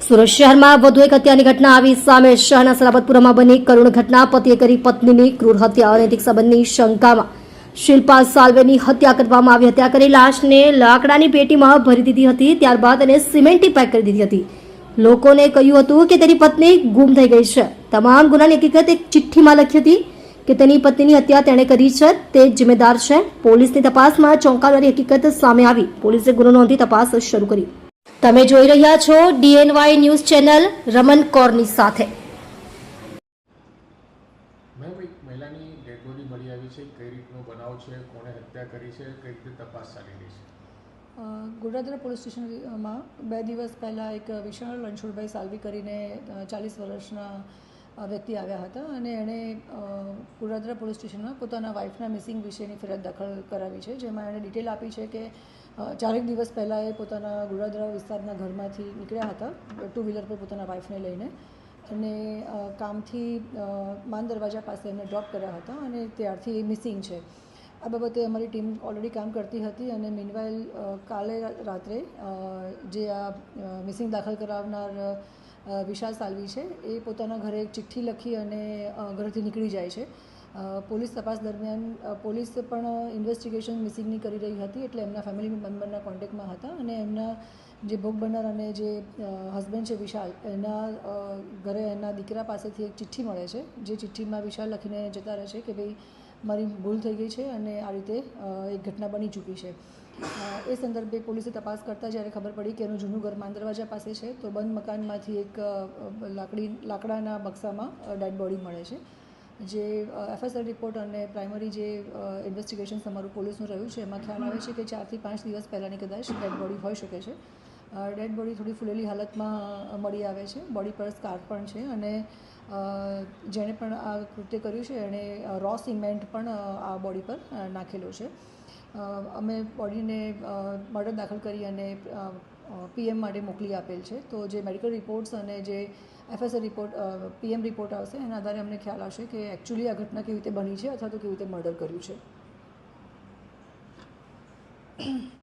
સુરત શહેરમાં વધુ એક હત્યાની ઘટના આવી સામે. શહેરના સલાબતપુરામાં બની કરુણ ઘટના. પતિએ કરી પત્નીની ક્રૂર હત્યા. અનૈતિક સંબંધની શંકામાં શિલ્પા સાલ્વેની હત્યા કરવામાં આવી. હત્યા કરી લાશને લાકડાની પેટીમાં ભરી દીધી હતી. ત્યારબાદ તેને સિમેન્ટથી પેક કરી દીધી હતી. લોકોને કહ્યું હતું કે તેની પત્ની ગુમ થઈ ગઈ છે. તમામ ગુનાની હકીકત એક ચિઠ્ઠીમાં લખી હતી કે તેની પત્નીની હત્યા તેણે કરી છે, તે જિમ્મેદાર છે. પોલીસની તપાસમાં ચોંકાવનારી હકીકત સામે આવી. પોલીસે ગુનો નોંધી તપાસ શરૂ કરી. તમે જોઈ રહ્યા છો DNY ન્યૂઝ ચેનલ. રમન કૌરની સાથે. મેમ, એક મહિલાની ડેડ બોડી મળી આવી છે. કઈ રીતનો બનાવ છે, કોણે હત્યા કરી છે, કઈ રીતે તપાસ ચાલી રહી છે? ગોડાદરા પોલીસ સ્ટેશનમાં 2 દિવસ પહેલાં એક વિશાળ રણછોડભાઈ સાલ્વી કરીને 40 વર્ષના વ્યક્તિ આવ્યા હતા અને એણે ગોડાદરા પોલીસ સ્ટેશનમાં પોતાના વાઇફના મિસિંગ વિશેની ફરિયાદ દાખલ કરાવી છે, જેમાં એણે ડિટેલ આપી છે કે 4 દિવસ પહેલાં એ પોતાના ગોડાદરા વિસ્તારના ઘરમાંથી નીકળ્યા હતા 2 વ્હીલર પર પોતાના વાઇફને લઈને, અને કામથી માન દરવાજા પાસે એમને ડ્રોપ કર્યા હતા અને ત્યારથી એ મિસિંગ છે. આ બાબતે અમારી ટીમ ઓલરેડી કામ કરતી હતી અને મીનવાઇલ કાલે રાત્રે જે આ મિસિંગ દાખલ કરાવનાર વિશાલ સાલ્વી છે એ પોતાના ઘરે એક ચિઠ્ઠી લખી અને ઘરેથી નીકળી જાય છે. પોલીસ તપાસ દરમિયાન પોલીસ પણ ઇન્વેસ્ટિગેશન મિસિંગની કરી રહી હતી, એટલે એમના ફેમિલી મેમ્બરના કોન્ટેક્ટમાં હતા અને એમના જે ભોગ બનનાર અને જે હસબન્ડ છે વિશાલ, એના ઘરે એના દીકરા પાસેથી એક ચિઠ્ઠી મળે છે, જે ચિઠ્ઠીમાં વિશાલ લખીને જતા રહે છે કે ભાઈ મારી ભૂલ થઈ ગઈ છે અને આ રીતે એક ઘટના બની ચૂકી છે. એ સંદર્ભે પોલીસે તપાસ કરતાં જ્યારે ખબર પડી કે એનું જૂનું ઘર માન દરવાજા પાસે છે, તો બંધ મકાનમાંથી એક લાકડાના બક્સામાં ડેડ બોડી મળે છે. જે FSR રિપોર્ટ અને પ્રાઇમરી જે ઇન્વેસ્ટિગેશન અમારું પોલીસનું રહ્યું છે, એમાં ખ્યાલ આવે છે કે 4 થી 5 દિવસ પહેલાંની કદાચ ડેડ બોડી હોઈ શકે છે. ડેડ બોડી થોડી ફૂલેલી હાલતમાં મળી આવે છે. બોડી પર સ્કાર પણ છે અને જેણે પણ આ કૃત્ય કર્યું છે એણે રો સિમેન્ટ પણ આ બોડી પર નાખેલો છે. અમે બોડીને મર્ડર દાખલ કરી અને PM માટે મોકલી આપેલ છે. તો જે મેડિકલ રિપોર્ટ્સ અને જે FSR રિપોર્ટ PM રિપોર્ટ આવશે એના આધારે અમને ખ્યાલ આવશે કે એકચ્યુઅલી આ ઘટના કેવી રીતે બની છે અથવા તો કેવી રીતે મર્ડર કર્યું છે.